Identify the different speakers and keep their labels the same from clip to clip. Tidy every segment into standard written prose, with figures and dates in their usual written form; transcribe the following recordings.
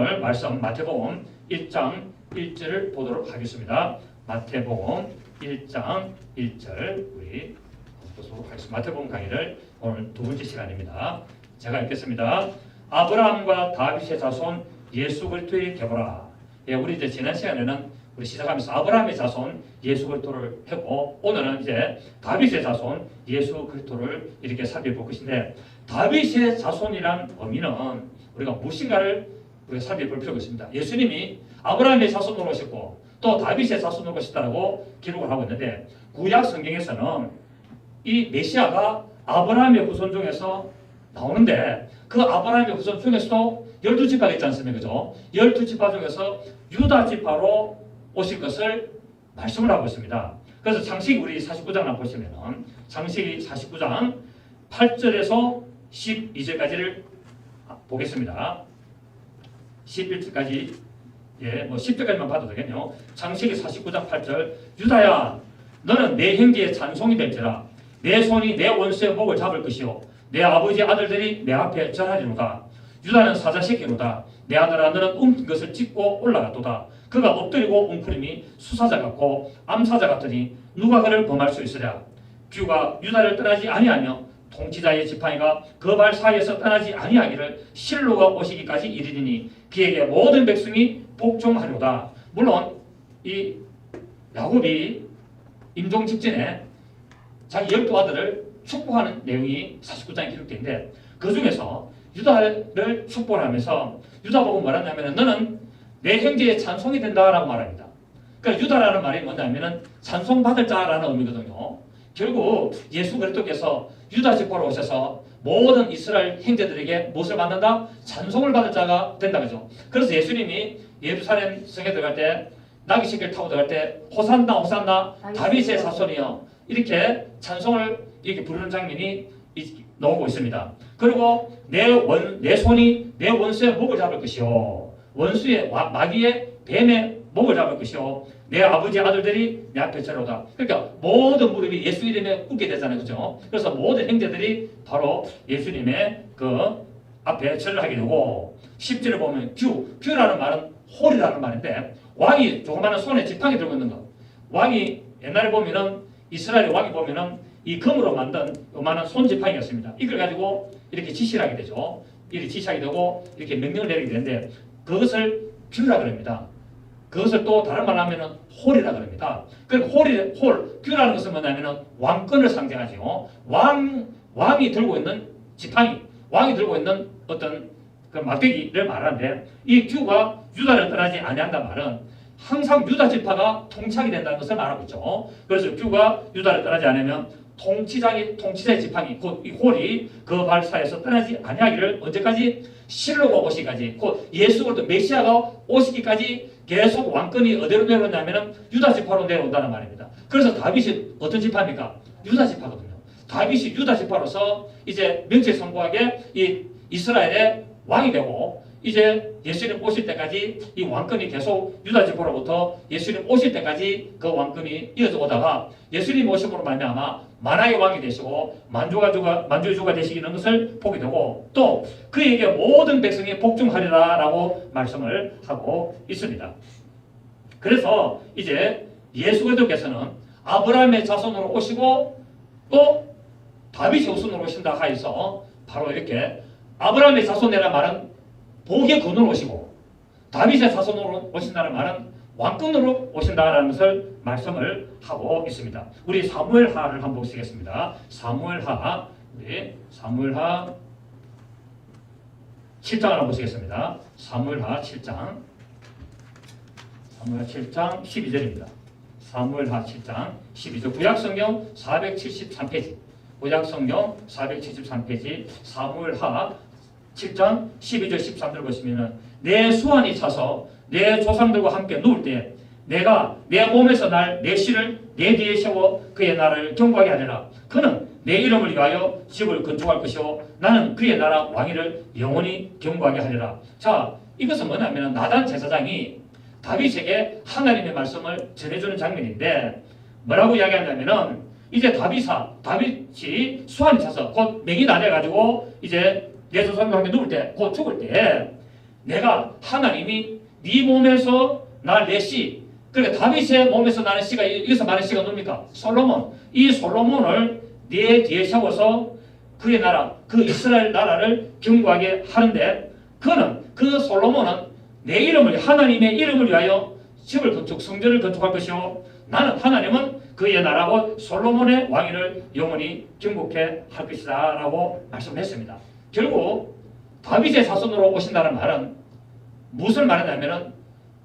Speaker 1: 오늘 말씀 마태복음 1장 1절을 보도록 하겠습니다. 마태복음 1장 1절 우리 보도록 하겠습니다. 마태복음 강의를 오늘 두 번째 시간입니다. 제가 읽겠습니다. 아브라함과 다윗의 자손 예수 그리스도의 계보라. 예, 우리 이제 지난 시간에는 우리 시작하면서 아브라함의 자손 예수 그리스도를 했고, 오늘은 이제 다윗의 자손 예수 그리스도를 이렇게 살펴볼 것인데, 다윗의 자손이란 의미는 우리가 무엇인가를 우리가 살펴볼 필요가 있습니다. 예수님이 아브라함의 자손으로 오셨고 또 다윗의 자손으로 오셨다고 기록을 하고 있는데, 구약 성경에서는 이 메시아가 아브라함의 후손 중에서 나오는데, 그 아브라함의 후손 중에서도 12지파가 있지 않습니까? 그죠? 12지파 중에서 유다 지파로 오실 것을 말씀을 하고 있습니다. 그래서 창세기 우리 49장을 보시면은 창세기 49장 8절에서 12절까지를 보겠습니다. 11절까지, 예, 뭐 10절까지만 봐도 되겠네요. 창세기 49장 8절. 유다야, 너는 내 형제의 찬송이 될지라. 내 손이 내 원수의 목을 잡을 것이요 내 아버지 아들들이 내 앞에 절하리로다. 유다는 사자새끼로다. 내 아들아, 너는 움킨 것을 찢고 올라갔도다. 그가 엎드리고 웅크림이 수사자 같고 암사자 같으니 누가 그를 범할 수 있으랴. 규가 유다를 떠나지 아니하며 통치자의 지팡이가 그 발 사이에서 떠나지 아니하기를 실로가 오시기까지 이르리니 그에게 모든 백성이 복종하리로다. 물론 이 야곱이 임종 직전에 자기 12아들을 축복하는 내용이 49장에 기록되어 있는데, 그 중에서 유다를 축복하면서 유다 보고 말하냐면 너는 내 형제의 찬송이 된다라고 말합니다. 그러니까 유다라는 말이 뭐냐면 찬송받을 자라는 의미거든요. 결국 예수 그리스도께서 유다 지파로 오셔서 모든 이스라엘 형제들에게 무엇을 받는다? 찬송을 받을 자가 된다 그죠. 그래서 예수님이 예루살렘 성에 들어갈 때 나귀새끼를 타고 들어갈 때 호산나 호산나 다윗의 자손이여 이렇게 찬송을 이렇게 부르는 장면이 나오고 있습니다. 그리고 내 손이 내 원수의 목을 잡을 것이요 원수의 마귀의 뱀의 목을 잡을 것이요 내 아버지 아들들이 내 앞에 절하다. 그러니까 모든 무릎이 예수 이름에 꿇게 되잖아요. 그죠? 그래서 모든 형제들이 바로 예수님의 그 앞에 절을 하게 되고, 10절을 보면 규라는 말은 홀이라는 말인데, 왕이 조그마한 손에 지팡이 들고 있는 거. 왕이 옛날에 보면은 이스라엘 왕이 보면은 이 금으로 만든 요만한 손지팡이였습니다. 이걸 가지고 이렇게 지시를 하게 되죠. 이렇게 지시하게 되고 이렇게 명령을 내리게 되는데, 그것을 규라 그럽니다. 그것을 또 다른 말로 하면은 홀이라 그럽니다. 그러니까 규라는 것은 뭐냐면은 왕권을 상징하죠. 왕이 들고 있는 지팡이, 왕이 들고 있는 어떤 그 막대기를 말하는데, 이 규가 유다를 떠나지 아니한다는 말은 항상 유다 지파가 통치하게 된다는 것을 말하고 있죠. 그래서 규가 유다를 떠나지 않으면 통치자의 지팡이, 곧 이 홀이 그 발 사이에서 떠나지 아니하기를 언제까지? 실로가 오시기까지, 곧 예수 그리스도 메시아가 오시기까지 계속 왕권이 어디로 내려오냐면 유다 지파로 내려온다는 말입니다. 그래서 다윗이 어떤 지파입니까? 유다 지파거든요. 다윗이 유다 지파로서 이제 명철성부하게 이 이스라엘의 왕이 되고, 이제 예수님 오실 때까지 이 왕권이 계속 유다 지파로부터 예수님 오실 때까지 그 왕권이 이어져 오다가 예수님 오심으로 말미암아 만왕의 왕이 되시고 만주주가 되시는 것을 보게 되고, 또 그에게 모든 백성이 복종하리라라고 말씀을 하고 있습니다. 그래서 이제 예수 그리스도께서는 아브라함의 자손으로 오시고 또 다윗의 후손으로 오신다 하여서 바로 이렇게 아브라함의 자손이라는 말은 복의 근으로 오시고 다윗의 자손으로 오신다는 말은 왕권으로 오신다는 것을 말씀을 하고 있습니다. 우리 사무엘하를 한번 보시겠습니다. 사무엘하 7장을 한번 보시겠습니다. 사무엘하 7장 12절입니다. 사무엘하 7장 12절. 구약성경 473페이지. 구약성경 473페이지. 사무엘하 7장 12절 13절 보시면은 내 수완이 차서 내 조상들과 함께 누울 때 내가 내 몸에서 내 씨를 내 뒤에 세워 그의 나라를 경고하게 하리라. 그는 내 이름을 위하여 집을 건축할 것이요 나는 그의 나라 왕위를 영원히 경고하게 하리라. 자, 이것은 뭐냐면 나단 제사장이 다윗에게 하나님의 말씀을 전해주는 장면인데, 뭐라고 이야기하냐면은 이제 다윗이 수완이 차서 곧 맥이 나돼가지고 이제 내 조상들과 함께 누울 때, 곧 죽을 때 내가 하나님이 네 몸에서 날 내 씨, 그러니까 다윗의 몸에서 나는 씨가, 여기서 말하는 씨가 누굽니까? 솔로몬. 이 솔로몬을 네 뒤에 세워서 그의 나라, 그 이스라엘 나라를 견고하게 하는데, 그 솔로몬은 내 이름을, 하나님의 이름을 위하여 집을 건축, 성전을 건축할 것이요, 나는 하나님은 그의 나라고 솔로몬의 왕위를 영원히 견고케 할 것이다 라고 말씀을 했습니다. 결국 다윗의 자손으로 오신다는 말은 무엇을 말하냐면은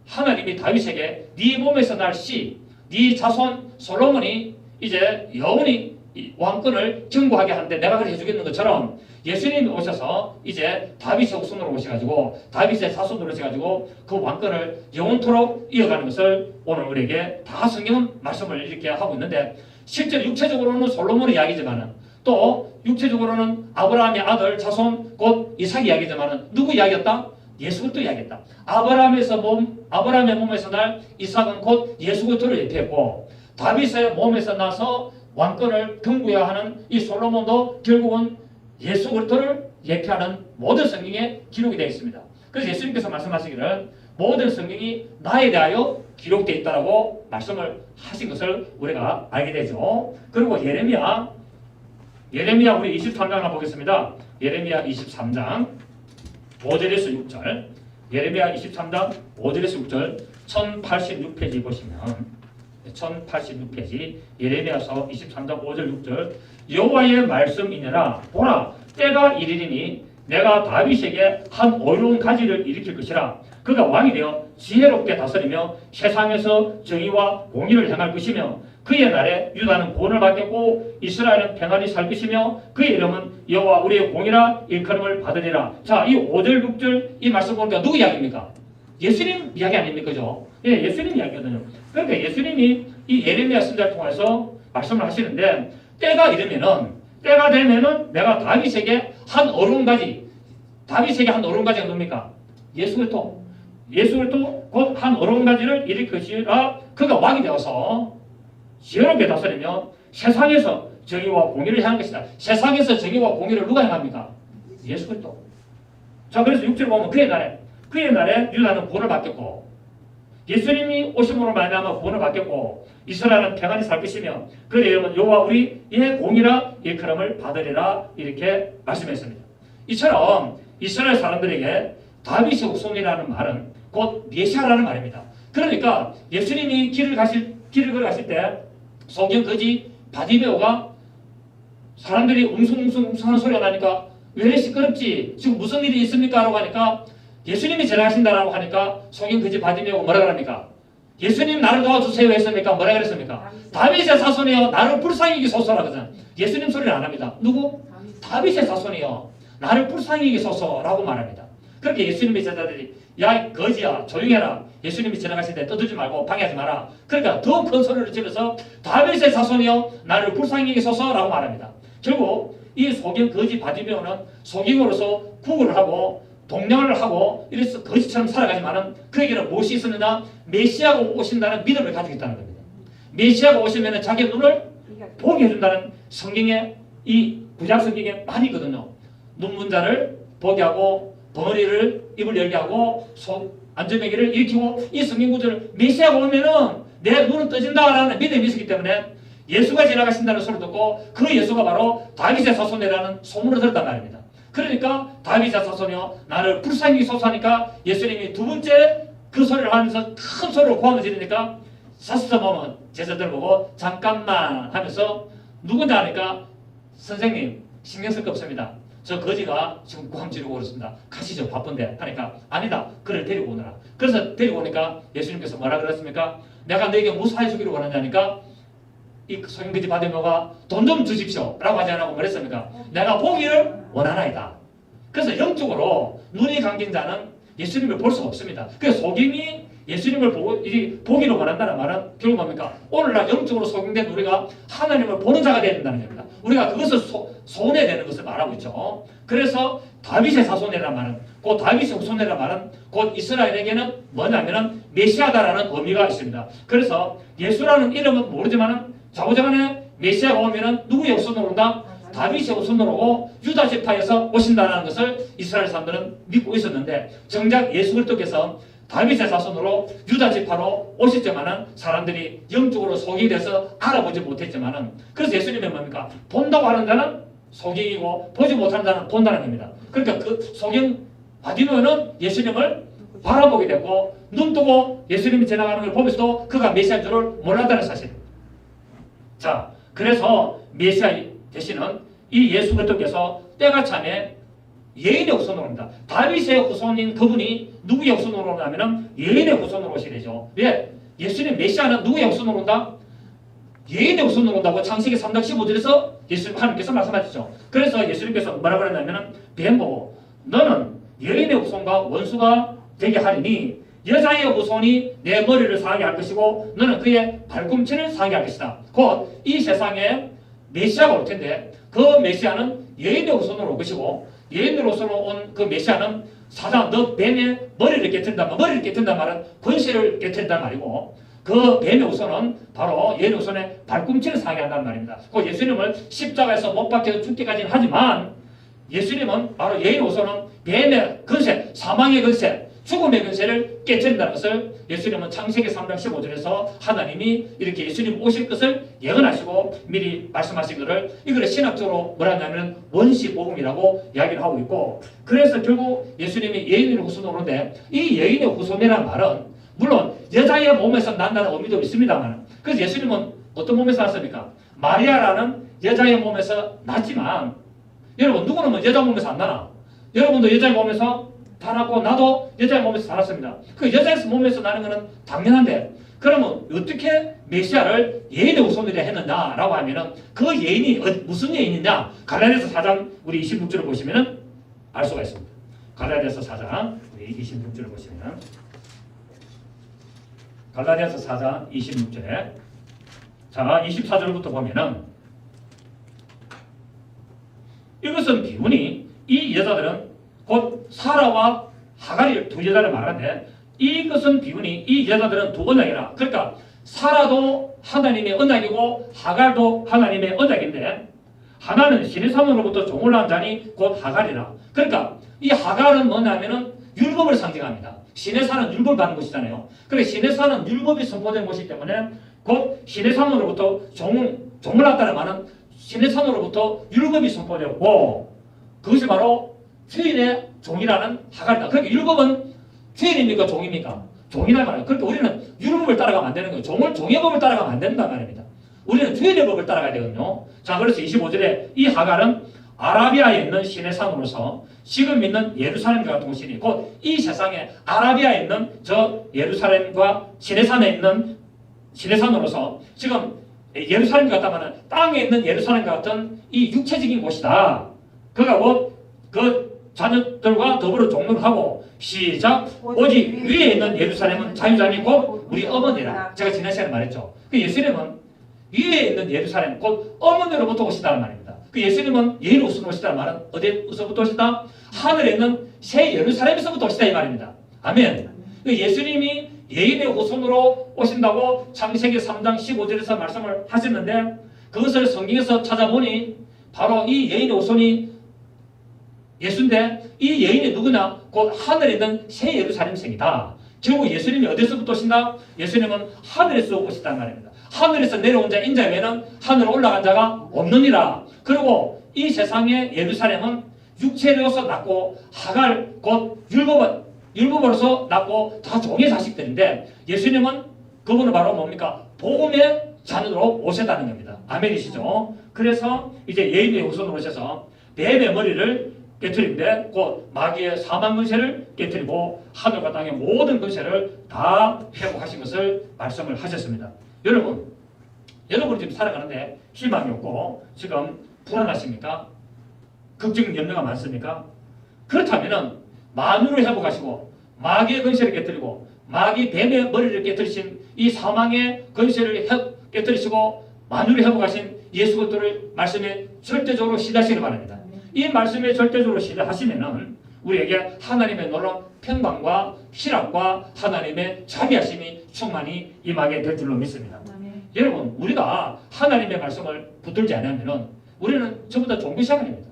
Speaker 1: 하나님이 다윗에게 네 몸에서 날 씨, 네 자손 솔로몬이 이제 영원히 왕권을 견고하게 하는데 내가 그렇게 해주겠는 것처럼 예수님이 오셔서 이제 다윗의 후손으로 오셔가지고 다윗의 자손으로 오셔가지고 그 왕권을 영원토록 이어가는 것을 오늘 우리에게 다 성경은 말씀을 이렇게 하고 있는데, 실제로 육체적으로는 솔로몬의 이야기지만은 또 육체적으로는 아브라함의 아들 자손 곧 이삭의 이야기지만은 누구 이야기였다? 예수 그리스도 이야기했다. 아브라함의 몸에서 날 이삭은 곧 예수 그리스도를 예표했고, 다윗의 몸에서 나서 왕권을 견고히 하는 이 솔로몬도 결국은 예수 그리스도를 예표하는 모든 성경에 기록이 되어 있습니다. 그래서 예수님께서 말씀하시기를 모든 성경이 나에 대하여 기록되어 있다라고 말씀을 하신 것을 우리가 알게 되죠. 그리고 예레미야 우리 23장 한번 보겠습니다. 예레미야 23장 5절에서 6절. 예레미야 23장 5절에서 6절 1086페이지 보시면 1086페이지 예레미야서 23장 5절 6절 여호와의 말씀이니라. 보라, 때가 이르리니 내가 다윗에게 한 어려운 가지를 일으킬 것이라. 그가 왕이 되어 지혜롭게 다스리며 세상에서 정의와 공의를 행할 것이며 그의 날에 유다는 구원을 받겠고 이스라엘은 평안히 살 것이며 그의 이름은 여호와 우리의 공이라 일컬음을 받으리라. 자, 이 5절 6절 이 말씀 보니까 누구 이야기입니까? 예수님 이야기 아닙니까? 그죠? 예, 예수님 이야기거든요. 그러니까 예수님이 이 예레미야 선지자를 통해서 말씀을 하시는데, 때가 되면은 내가 다윗에게 한 어려운 가지, 다윗에게 한 어려운 가지가 뭡니까? 예수 그리스도 곧 한 어려운 가지를 일으킬 것이라. 그가 왕이 되어서 지혜롭게 다스리며 세상에서 정의와 공의를 행할 것이다. 세상에서 정의와 공의를 누가 행합니까? 예수 그리스도. 자, 그래서 6절 보면 그의 날에 유다는 구원을 받겠고 예수님이 오심으로 말미암아 구원을 받겠고 이스라엘은 평안히 살 것이며 그의 이름은 여호와 우리의 공이라 일컬음을 받으리라. 이렇게 말씀했습니다. 이처럼 이스라엘 사람들에게 다윗의 후손이라는 말은 곧 메시아라는 말입니다. 그러니까 예수님이 길을 걸어가실 때 소경 거지 바디메오가 사람들이 웅성웅성하는 소리가 나니까 왜 시끄럽지? 지금 무슨 일이 있습니까? 라고 하니까 예수님이 지나가신다라고 하니까 소경 거지 바디메오가 뭐라 그럽니까? 예수님 나를 도와주세요 했습니까? 뭐라 그랬습니까? 다윗의 자손이여 나를 불쌍히 여기소서라 그러잖아. 예수님 소리를 안 합니다. 누구? 다윗의 자손이여 나를 불쌍히 여기소서라고 말합니다. 그렇게 예수님의 제자들이 야 거지야 조용해라. 예수님이 지나가실 때 떠들지 말고 방해하지 마라. 그러니까 더 큰 소리를 지르면서 다윗의 자손이여 나를 불쌍히 여기소서라고 말합니다. 결국 이 소경 거지 바디메오는 소경으로서 구걸을 하고 동냥을 하고 이래서 거지처럼 살아가지만은 그에게는 무엇이 있었느냐? 메시아가 오신다는 믿음을 가지고 있다는 겁니다. 메시아가 오시면 자기 눈을 보게 해준다는 성경에 이 구약 성경에 많이 있거든요. 눈문 자를 보게 하고 벙어리를 입을 열게 하고 안전뱅이를 일으키고 이 성경 구절을 메시아가 오면은 내 눈은 떠진다라는 믿음이 있었기 때문에 예수가 지나가신다는 소리를 듣고 그 예수가 바로 다윗의 자손이라는 소문을 들었단 말입니다. 그러니까 다윗의 자손이여 나를 불쌍히 여기소서 하니까 예수님이 두 번째 그 소리를 하면서 큰 소리로 고함을 지르니까 사스터 보면 제자들 보고 잠깐만 하면서 누군지 아니까 선생님 신경 쓸 거 없습니다. 저 거지가 지금 고함 지르고 그렇습니다. 가시죠 바쁜데 하니까 아니다 그를 데리고 오너라. 그래서 데리고 오니까 예수님께서 뭐라 그랬습니까? 내가 너에게 무사히 주기를 원하냐니까 이 소경거지 바디메오가 돈 좀 주십시오 라고 하지 않고 뭐랬습니까? 내가 보기를 원하나이다. 그래서 영적으로 눈이 감긴 자는 예수님을 볼 수가 없습니다. 그래서 소경이 예수님을 보기를 원한다는 말은 결국 뭡니까? 오늘날 영적으로 소경된 우리가 하나님을 보는 자가 되어야 된다는 겁니다. 우리가 그것을 소원해야 되는 것을 말하고 있죠. 그래서 다윗의 자손이라는 말은 곧 다윗의 후손이라는 말은 곧 이스라엘에게는 뭐냐면은 메시아다라는 의미가 있습니다. 그래서 예수라는 이름은 모르지만은 자고자간에 메시아가 오면은 누구의 후손으로 온다? 다윗의 후손으로 유다 지파에서 오신다는 것을 이스라엘 사람들은 믿고 있었는데 정작 예수 그리스도께서 다윗의 자손으로 유다 지파로 오셨지만은 사람들이 영적으로 소경이 돼서 알아보지 못했지만은 그래서 예수님은 뭡니까? 본다고 하는 자는 소경이고 보지 못하는 자는 본다는 겁니다. 그러니까 그 소경 바디메오는 예수님을 바라보게 되고 눈 뜨고 예수님이 지나가는 걸 보면서도 그가 메시아인 줄을 몰랐다는 사실입니다. 자, 그래서 메시아 대신은 이 예수 그리스도께서 때가 참에 예인의 후손으로 옵니다. 다윗의 후손인 그분이 누구의 후손으로 오냐면은 예인의 후손으로 오시게 되죠. 왜? 예수님 메시아는 누구의 후손으로 온다? 예인의 후손으로 온다고 창세기 3장 15절에서 예수님 하나님께서 말씀하셨죠. 그래서 예수님께서 뭐라고 했냐면은 뱀 보고 너는 예인의 후손과 원수가 되게 하리니 여자의 후손이 내 머리를 상하게 할 것이고 너는 그의 발꿈치를 상하게 할 것이다. 곧 이 세상에 메시아가 올 텐데 그 메시아는 예인의 후손으로 올 것이고 예인의 후손으로 온 그 메시아는 사단 너 뱀의 머리를 깨트린다. 머리를 깨트린다 말은 권세를 깨트린다 말이고 그 뱀의 후손은 바로 예인의 후손의 발꿈치를 상하게 한다는 말입니다. 그 예수님을 십자가에서 못 박혀 죽기까지는 하지만 예수님은 바로 예인의 후손은 뱀의 권세, 사망의 권세, 죽음의 권세를 깨뜨린다는 것을 예수님은 창세기 3장 15절에서 하나님이 이렇게 예수님 오실 것을 예언하시고 미리 말씀하신 것을 이걸 신학적으로 뭐라 하냐면 원시복음이라고 이야기를 하고 있고 그래서 결국 예수님이 예인의 후손으로 오는데 이 예인의 후손이라는 말은 물론 여자의 몸에서 난다는 의미도 있습니다만 그래서 예수님은 어떤 몸에서 났습니까? 마리아라는 여자의 몸에서 났지만 여러분 누구는 뭐 여자 몸에서 안 나나? 여러분도 여자의 몸에서 타났고 나도 여자의 몸에서 살았습니다. 그 여자의 몸에서 나는 것은 당연한데 그러면 어떻게 메시아를 예인의 후손이라 했느냐라고 하면은 그 예인이 무슨 예인이냐? 갈라디아서 4장 우리 26절을 보시면은 알 수가 있습니다. 갈라디아서 4장 우리 26절을 보시면 갈라디아서 4장 26절에 자 24절부터 보면은 이것은 비운이 이 여자들은 곧 사라와 하갈이 두 여자를 말하는데 이것은 비운이 이 여자들은 두 언약이라 그러니까 사라도 하나님의 언약이고 하갈도 하나님의 언약인데 하나는 신의 산으로부터 종을 낳은 자니 곧 하갈이라 그러니까 이 하갈은 뭐냐면은 율법을 상징합니다. 신의 산은 율법을 받는 곳이잖아요. 그래 신의 산은 율법이 선포된 곳이기 때문에 곧 신의 산으로부터 종을 낳았다는 말은 신의 산으로부터 율법이 선포되었고 그것이 바로 주인의 종이라는 하갈이다. 그러니까 율법은 주인입니까? 종입니까? 종이란 말이에요. 그러니까 우리는 율법을 따라가면 안 되는 거예요. 종의 법을 따라가면 안 된단 말입니다. 우리는 주인의 법을 따라가야 되거든요. 자, 그래서 25절에 이 하갈은 아라비아에 있는 신의 산으로서 지금 있는 예루살렘과 동시니 곧 이 세상에 아라비아에 있는 저 예루살렘과 신의 산에 있는 신의 산으로서 지금 예루살렘 같다면 땅에 있는 예루살렘과 같은 이 육체적인 곳이다. 그가 그 자녀들과 더불어 종로를 하고 시작 오직 위에 있는 예루살렘은 자유자니 곧 우리 어머니라. 제가 지난 시간에 말했죠. 그 예수님은 위에 있는 예루살렘 곧 어머니로부터 오시다는 말입니다. 그 예수님은 예인의 후손으로 오시다는 말은 어디서부터 오시다? 하늘에 있는 새 예루살렘에서부터 오시다 이 말입니다. 아멘. 그 예수님이 예인의 후손으로 오신다고 창세기 3장 15절에서 말씀을 하셨는데 그것을 성경에서 찾아보니 바로 이 예인의 후손이 예수인데 이 예인이 누구냐? 곧 하늘에 있는 새 예루살렘생이다. 결국 예수님이 어디서부터 오신다? 예수님은 하늘에서 오셨다는 말입니다. 하늘에서 내려온 자 인자 외에는 하늘로 올라간 자가 없느니라. 그리고 이 세상의 예루살렘은 육체로서 낳고 하갈 곧 율법으로서 낳고 다 종의 자식들인데 예수님은 그분은 바로 뭡니까? 복음의 자녀로 오셨다는 겁니다. 아멘이시죠? 그래서 이제 예인의 후손으로 오셔서 뱀의 머리를 깨뜨리는데 곧 마귀의 사망 권세를 깨뜨리고 하늘과 땅의 모든 권세를 다 회복하신 것을 말씀을 하셨습니다. 여러분 지금 살아가는데 희망이 없고 지금 불안하십니까? 걱정 염려가 많습니까? 그렇다면은 만유를 회복하시고 마귀의 권세를 깨뜨리고 마귀 뱀의 머리를 깨뜨리신 이 사망의 권세를 깨뜨리시고 만유를 회복하신 예수 그리스도를 말씀에 절대적으로 신뢰하시기 바랍니다. 이 말씀에 절대적으로 신뢰하시면은 우리에게 하나님의 놀라운 평강과 희락과 하나님의 자비하심이 충만히 임하게 될 줄로 믿습니다. 여러분 우리가 하나님의 말씀을 붙들지 않으면은 우리는 전부 다 종교 생활입니다.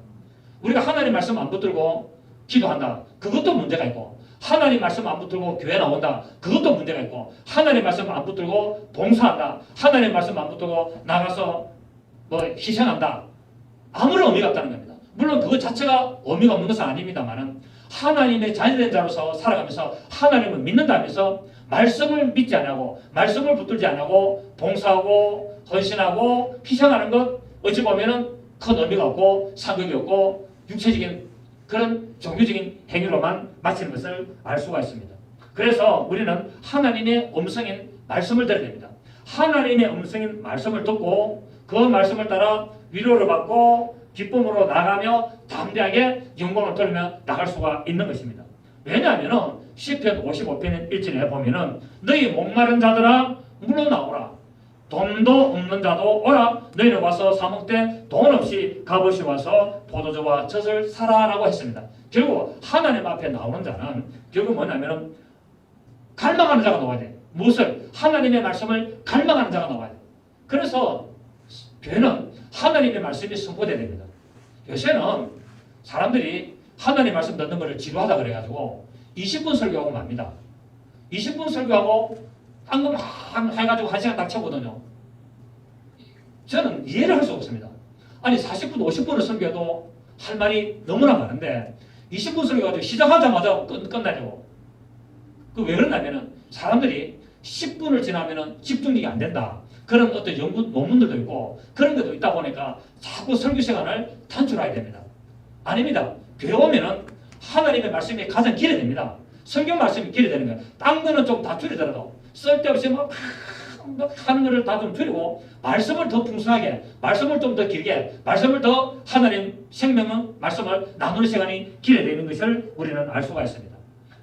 Speaker 1: 우리가 하나님 말씀 안 붙들고 기도한다. 그것도 문제가 있고, 하나님 말씀 안 붙들고 교회 나온다. 그것도 문제가 있고, 하나님 말씀 안 붙들고 봉사한다. 하나님 말씀 안 붙들고 나가서 뭐 희생한다. 아무런 의미가 없다는 겁니다. 물론 그것 자체가 의미가 없는 것은 아닙니다만은 하나님의 자녀된 자로서 살아가면서 하나님을 믿는다면서 말씀을 믿지 않고 말씀을 붙들지 않고 봉사하고 헌신하고 희생하는 것 어찌 보면은 큰 의미가 없고 상극이 없고 육체적인 그런 종교적인 행위로만 마치는 것을 알 수가 있습니다. 그래서 우리는 하나님의 음성인 말씀을 들어야 됩니다. 하나님의 음성인 말씀을 듣고 그 말씀을 따라 위로를 받고 기쁨으로 나가며 담대하게 영광을 돌리며 나갈 수가 있는 것입니다. 왜냐하면 시편 55편 1절에 보면은 너희 목마른 자들아 물러나오라. 돈도 없는 자도 오라. 너희는 와서 사 먹되 돈 없이 값없이 와서 포도주와 젖을 사라라고 했습니다. 결국 하나님 앞에 나오는 자는 결국 뭐냐면 갈망하는 자가 나와야 돼. 무엇을? 하나님의 말씀을 갈망하는 자가 나와야 돼. 그래서 교회는 하나님의 말씀이 선포되어야 됩니다. 요새는 사람들이 하나님 말씀 듣는 것을 지루하다 그래가지고 20분 설교하고 맙니다. 20분 설교하고 딴거 막 해가지고 1시간 딱 채우거든요. 저는 이해를 할 수 없습니다. 아니 40분, 50분을 설교해도 할 말이 너무나 많은데 20분 설교해가지고 시작하자마자 끝나려고. 그 왜 그러냐면은 사람들이 10분을 지나면은 집중력이 안 된다. 그런 어떤 연구 논문들도 있고 그런 것도 있다 보니까 자꾸 설교 시간을 단축해야 됩니다. 아닙니다. 교회 오면은 하나님의 말씀이 가장 길어야 됩니다. 성경 말씀이 길어야 되는 거예요. 딴 거는 좀 다 줄이더라도 쓸데없이 막 하는 거를 다 좀 줄이고 말씀을 더 풍성하게, 말씀을 좀 더 길게, 말씀을 더 하나님 생명은 말씀을 나누는 시간이 길어야 되는 것을 우리는 알 수가 있습니다.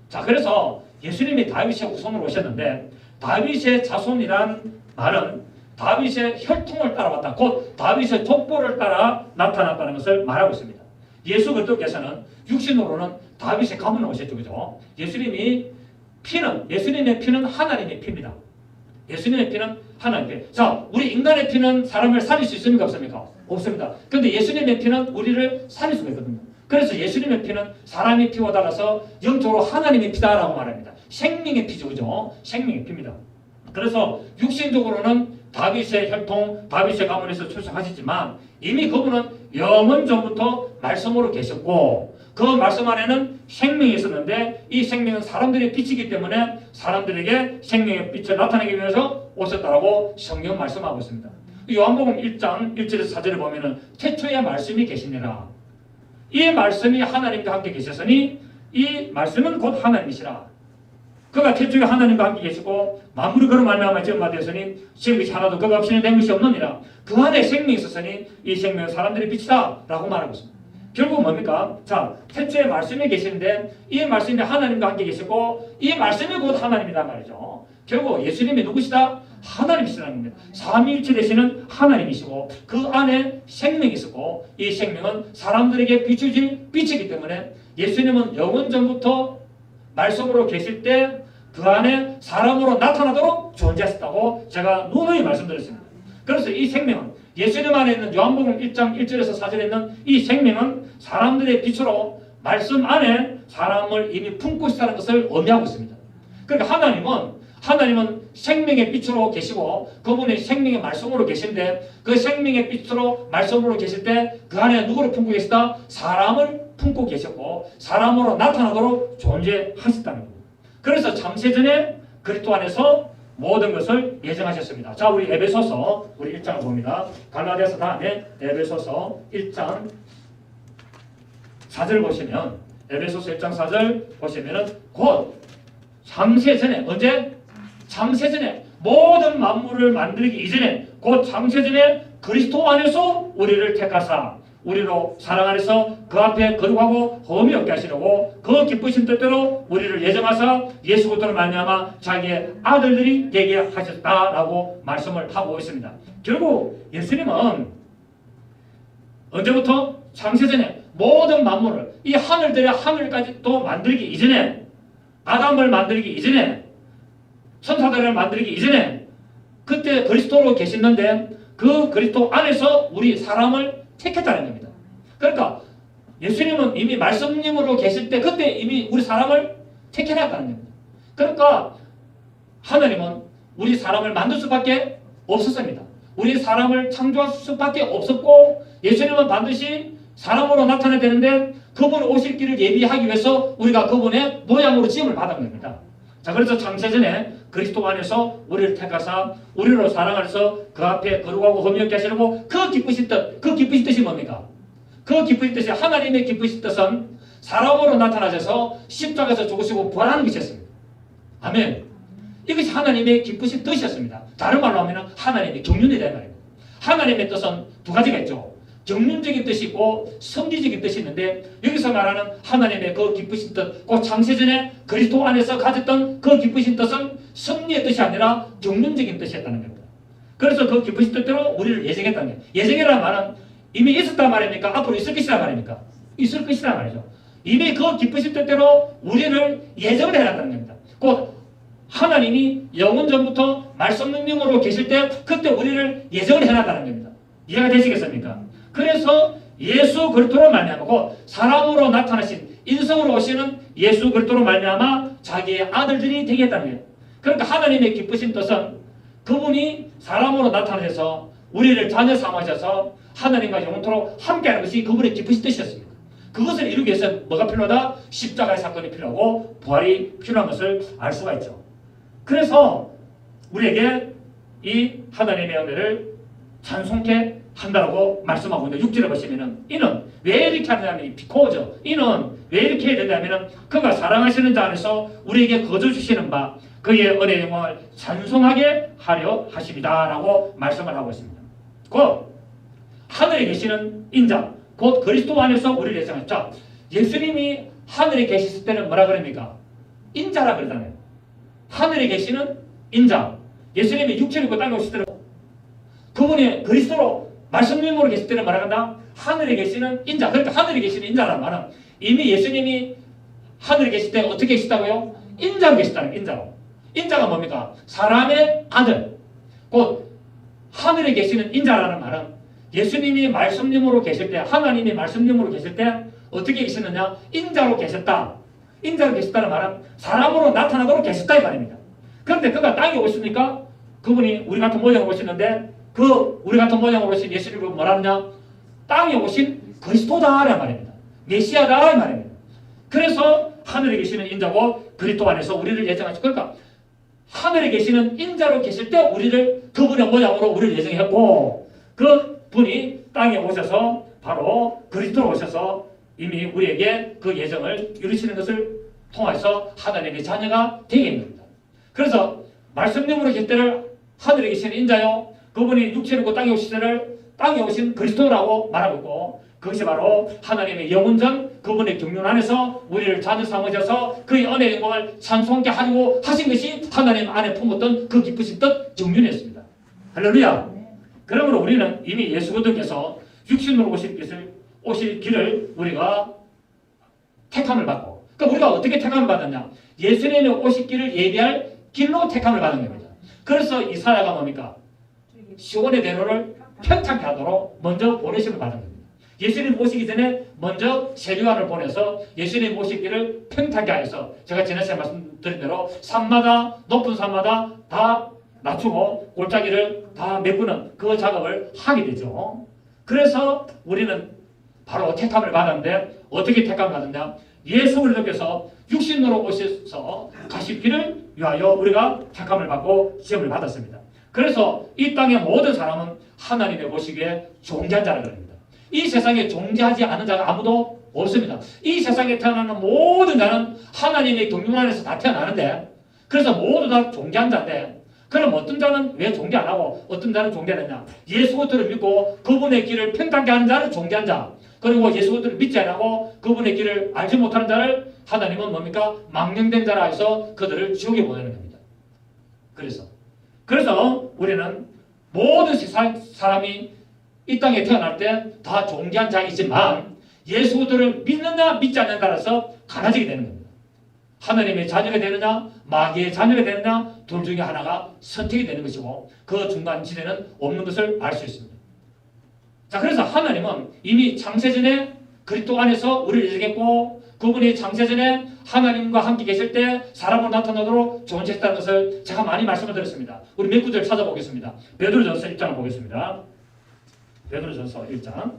Speaker 1: 자, 그래서 예수님이 다윗의 후손으로 오셨는데 다윗의 자손이란 말은 다윗의 혈통을 따라왔다. 곧 다윗의 족보를 따라 나타났다는 것을 말하고 있습니다. 예수 그리스도께서는 육신으로는 다윗의 가문으로 오셨죠. 그죠? 예수님의 피는 하나님의 피입니다. 예수님의 피는 하나님의 피. 자, 우리 인간의 피는 사람을 살릴 수 있습니까? 없습니까? 없습니다. 그런데 예수님의 피는 우리를 살릴 수가 있거든요. 그래서 예수님의 피는 사람의 피와 달라서 영적으로 하나님의 피다라고 말합니다. 생명의 피죠. 그죠? 생명의 피입니다. 그래서 육신적으로는 다윗의 혈통, 다윗의 가문에서 출생하셨지만 이미 그분은 영원 전부터 말씀으로 계셨고 그 말씀 안에는 생명이 있었는데 이 생명은 사람들의 빛이기 때문에 사람들에게 생명의 빛을 나타내기 위해서 오셨다라고 성경 말씀하고 있습니다. 요한복음 1장 1절에서 4절에 보면은 태초에 말씀이 계시니라. 이 말씀이 하나님과 함께 계셨으니 이 말씀은 곧 하나님이시라. 그가 태초에 하나님과 함께 계시고 만물이 그로 말미암아 지음바 되었으니 지금 것이 하나도 그가 없이는 된 것이 없느니라. 그 안에 생명이 있었으니 이 생명은 사람들의 빛이다 라고 말하고 있습니다. 결국 뭡니까? 자, 태초에 말씀이 계시는데 이 말씀이 하나님과 함께 계시고 이 말씀이 곧 하나님이다 말이죠. 결국 예수님이 누구시다? 하나님이시라는 겁니다. 삼위일체 되시는 하나님이시고 그 안에 생명이 있었고 이 생명은 사람들에게 비추질 빛이기 때문에 예수님은 영원 전부터 말씀으로 계실 때 그 안에 사람으로 나타나도록 존재하셨다고 제가 누누이 말씀드렸습니다. 그래서 이 생명은 예수님 안에 있는 요한복음 1장 1절에서 4절에 있는 이 생명은 사람들의 빛으로 말씀 안에 사람을 이미 품고 있다는 것을 의미하고 있습니다. 그러니까 하나님은 생명의 빛으로 계시고 그분의 생명의 말씀으로 계신데 그 생명의 빛으로 말씀으로 계실 때 그 안에 누구를 품고 계시다? 사람을 품고 계셨고 사람으로 나타나도록 존재하셨다는 겁니다. 그래서 창세전에 그리스도 안에서 모든 것을 예정하셨습니다. 자, 우리 에베소서 우리 1장을 봅니다. 갈라디아서 다음에 에베소서 1장 4절 보시면 에베소서 1장 4절 보시면은 곧 창세전에 언제? 창세전에 모든 만물을 만들기 이전에 곧 창세전에 그리스도 안에서 우리를 택하사 우리로 사랑 안에서 그 앞에 거룩하고 흠이 없게 하시려고 그 기쁘신 뜻대로 우리를 예정하사 예수 그리스도를 말미암아 자기의 아들들이 되게 하셨다라고 말씀을 하고 있습니다. 결국 예수님은 언제부터? 창세전에 모든 만물을 이 하늘들의 하늘까지 또 만들기 이전에 아담을 만들기 이전에 천사들을 만들기 이전에 그때 그리스도로 계셨는데 그 그리스도 안에서 우리 사람을 택했다는 겁니다. 그러니까 예수님은 이미 말씀님으로 계실 때 그때 이미 우리 사람을 택해놨다는 겁니다. 그러니까 하나님은 우리 사람을 만들 수밖에 없었습니다. 우리 사람을 창조할 수밖에 없었고 예수님은 반드시 사람으로 나타나야 되는데 그분 오실 길을 예비하기 위해서 우리가 그분의 모양으로 지음을 받은 겁니다. 자, 그래서 창세전에 그리스도 안에서 우리를 택하사 우리로 사랑하셔서 그 앞에 거룩하고 흠이 없게 하시려고 그 기쁘신 뜻이 뭡니까? 그 기쁘신 뜻이 하나님의 기쁘신 뜻은 사람으로 나타나셔서 십자가에서 죽으시고 부활하는 것이었습니다. 아멘. 이것이 하나님의 기쁘신 뜻이었습니다. 다른 말로 하면 하나님의 경륜이라는 말입니다. 하나님의 뜻은 두 가지가 있죠. 경륜적인 뜻이 있고 섭리적인 뜻이 있는데 여기서 말하는 하나님의 그 기쁘신 뜻, 그 창세전에 그리스도 안에서 가졌던 그 기쁘신 뜻은 섭리의 뜻이 아니라 경륜적인 뜻이었다는 겁니다. 그래서 그 기쁘신 뜻대로 우리를 예정했다는 거예요. 예정이라는 말은 이미 있었단 말입니까? 앞으로 있을 것이란 말입니까? 있을 것이란 말이죠. 이미 그 기쁘신 뜻대로 우리를 예정을 해놨다는 겁니다. 곧 하나님이 영원 전부터 말씀 능력으로 계실 때 그때 우리를 예정을 해놨다는 겁니다. 이해가 되시겠습니까? 그래서 예수 그리스도로 말미암고 사람으로 나타나신 인성으로 오시는 예수 그리스도로 말미암아 자기의 아들들이 되겠다는 거예요. 그러니까 하나님의 기쁘신 뜻은 그분이 사람으로 나타나셔서 우리를 자녀 삼으셔서 하나님과 영원토록 함께하는 것이 그분의 기쁘신 뜻이었습니다. 그것을 이루기 위해서 뭐가 필요하다? 십자가의 사건이 필요하고 부활이 필요한 것을 알 수가 있죠. 그래서 우리에게 이 하나님의 은혜를 찬송케 한다고 말씀하고 있는데 6절에 보시면은 이는 왜 이렇게 하느냐면 비코죠. 이는 왜 이렇게 해야 되냐면은 그가 사랑하시는 자 안에서 우리에게 거저 주시는 바 그의 은혜의 영광을 찬송하게 하려 하십니다라고 말씀을 하고 있습니다. 곧 하늘에 계시는 인자 곧 그리스도 안에서 우리를 예정하셨죠. 자, 예수님이 하늘에 계셨을 때는 뭐라 그럽니까? 인자라 그러잖아요. 하늘에 계시는 인자. 예수님이 육체를 입고 땅에 오실 때는 그분이 그리스도로 말씀님으로 계실 때는 뭐라 한다? 하늘에 계시는 인자. 그러니까 하늘에 계시는 인자라는 말은 이미 예수님이 하늘에 계실 때 어떻게 계시다고요? 인자로 계시다는 인자로. 인자가 뭡니까? 사람의 아들. 곧 하늘에 계시는 인자라는 말은 예수님이 말씀님으로 계실 때 하나님이 말씀님으로 계실 때 어떻게 계시느냐? 인자로 계셨다. 인자로 계셨다는 말은 사람으로 나타나도록 계셨다 이 말입니다. 그런데 그가 땅에 오시니까 그분이 우리 같은 모양으로 오시는데 그 우리 같은 모양으로 오신 예수님을 뭐라 하느냐? 땅에 오신 그리스도다라는 말입니다. 메시아다 이 말입니다. 그래서 하늘에 계시는 인자고 그리스도 안에서 우리를 예정하시고 그러니까 하늘에 계시는 인자로 계실 때 우리를 그분의 모양으로 우리를 예정했고 그 분이 땅에 오셔서 바로 그리스도로 오셔서 이미 우리에게 그 예정을 이루시는 것을 통해서 하나님의 자녀가 되게 있는 겁니다. 그래서 말씀님으로 계실 때를 하늘에 계시는 인자요 그분이 육체로 땅에 오실 때를 땅에 오신 그리스도라고 말하고 있고 그것이 바로 하나님의 영원전 그분의 경륜 안에서 우리를 자녀 삼으셔서 그의 은혜의 영광을 찬송케 하려고 하신 것이 하나님 안에 품었던 그 기쁘신 뜻 경륜이었습니다. 할렐루야. 그러므로 우리는 이미 예수 그리스도께서 육신으로 오실 길을 우리가 택함을 받고 그러니까 우리가 어떻게 택함을 받았냐? 예수님의 오실 길을 예비할 길로 택함을 받은 겁니다. 그래서 이사야가 뭡니까? 시온의 대로를 평탄케 하도록 먼저 보내심을 받은 겁니다. 예수님 오시기 전에 먼저 세례요한을 보내서 예수님 오실 길을 평탄케 하여서 제가 지난 시간에 말씀드린 대로 산마다 높은 산마다 다 낮추고 골짜기를 다 메꾸는 그 작업을 하게 되죠. 그래서 우리는 바로 택함을 받았는데 어떻게 택함을 받았냐? 예수 그리스도께서 육신으로 오셔서 가실 길을 위하여 우리가 택함을 받고 시험을 받았습니다. 그래서 이 땅의 모든 사람은 하나님의 보시기에 존귀한 자라 그럽니다. 이 세상에 존귀하지 않은 자가 아무도 없습니다. 이 세상에 태어나는 모든 자는 하나님의 경륜 안에서 다 태어나는데 그래서 모두 다 존귀한 자인데 그럼 어떤 자는 왜 존귀 안 하고 어떤 자는 존귀하느냐? 예수 그리스도를 믿고 그분의 길을 평탄케 하는 자는 존귀한 자 그리고 예수 그리스도를 믿지 않고 그분의 길을 알지 못하는 자를 하나님은 뭡니까? 망령된 자라 해서 그들을 지옥에 보내는 겁니다. 그래서 우리는 모든 세상 사람이 이 땅에 태어날 때 다 존귀한 자이지만 예수 그리스도를 믿느냐 믿지 않느냐에 따라서 갈라지게 되는 겁니다. 하나님의 자녀가 되느냐 마귀의 자녀가 되느냐 둘 중에 하나가 선택이 되는 것이고 그 중간 지대는 없는 것을 알 수 있습니다. 자, 그래서 하나님은 이미 창세전에 그리스도 안에서 우리를 예정했고 그분이 창세전에 하나님과 함께 계실 때 사람으로 나타나도록 존재했다는 것을 제가 많이 말씀을 드렸습니다. 우리 몇 구절 찾아보겠습니다. 베드로전서 1장을 보겠습니다. 베드로전서 1장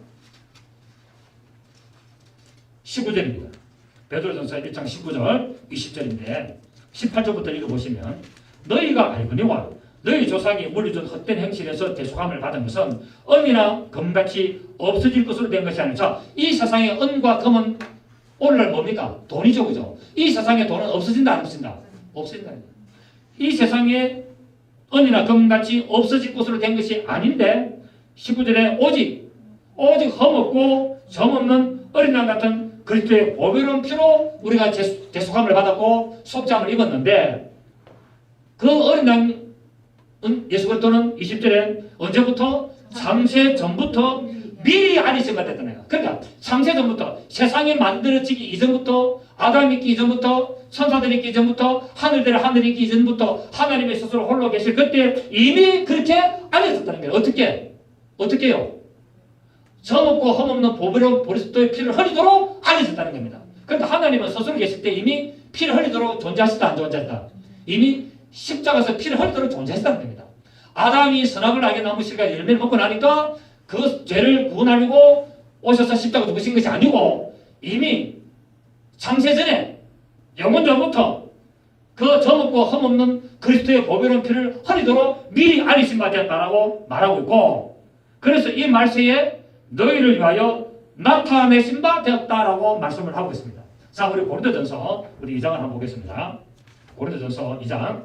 Speaker 1: 19절입니다. 베드로전서 1장 19절 20절인데 18절부터 읽어보시면 너희가 알거니와 너희 조상이 물리준 헛된 행실에서 대속함을 받은 것은 은이나 금같이 없어질 것으로 된 것이 아니라 자, 이 세상의 은과 금은 오늘날 뭡니까? 돈이죠. 그죠? 이 세상의 돈은 없어진다 안 없어진다? 없어진다. 이 세상에 은이나 금같이 없어질 것으로 된 것이 아닌데 19절에 오직 흠없고 점없는 어린양 같은 그리스도의 보배로운 피로 우리가 대속함을 받았고 속죄함을 입었는데 그 어린양 예수 그리스도는 20절에 언제부터? 창세 전부터 미리 안이심을 됐다네요. 그러니까 창세 전부터 세상이 만들어지기 이전부터 아담이 있기 이전부터 천사들이 있기 이전부터 하늘이 있기 이전부터 하나님의 스스로 홀로 계실 그때 이미 그렇게 안있었다는 거예요. 어떻게요? 점없고 흠없는 보배로운 그리스도의 피를 흘리도록 안있었다는 겁니다. 그러니까 하나님은 스스로 계실 때 이미 피를 흘리도록 존재하셨다 안 존재했다? 이미 십자가에서 피를 흘리도록 존재했다는 겁니다. 아담이 선악을 알게 나무 실과 열매를 먹고 나니까 그 죄를 구원하려고 오셔서 십자가 죽으신 것이 아니고 이미 창세전에 영원 전부터 그 점없고 흠없는 그리스도의 보배로운 피를 흘리도록 미리 안이심 받았다라고 말하고 있고 그래서 이 말세에 너희를 위하여 나타내신 바 되었다라고 말씀을 하고 있습니다. 자, 우리 고린도전서 우리 2장을 한번 보겠습니다. 고린도전서 2장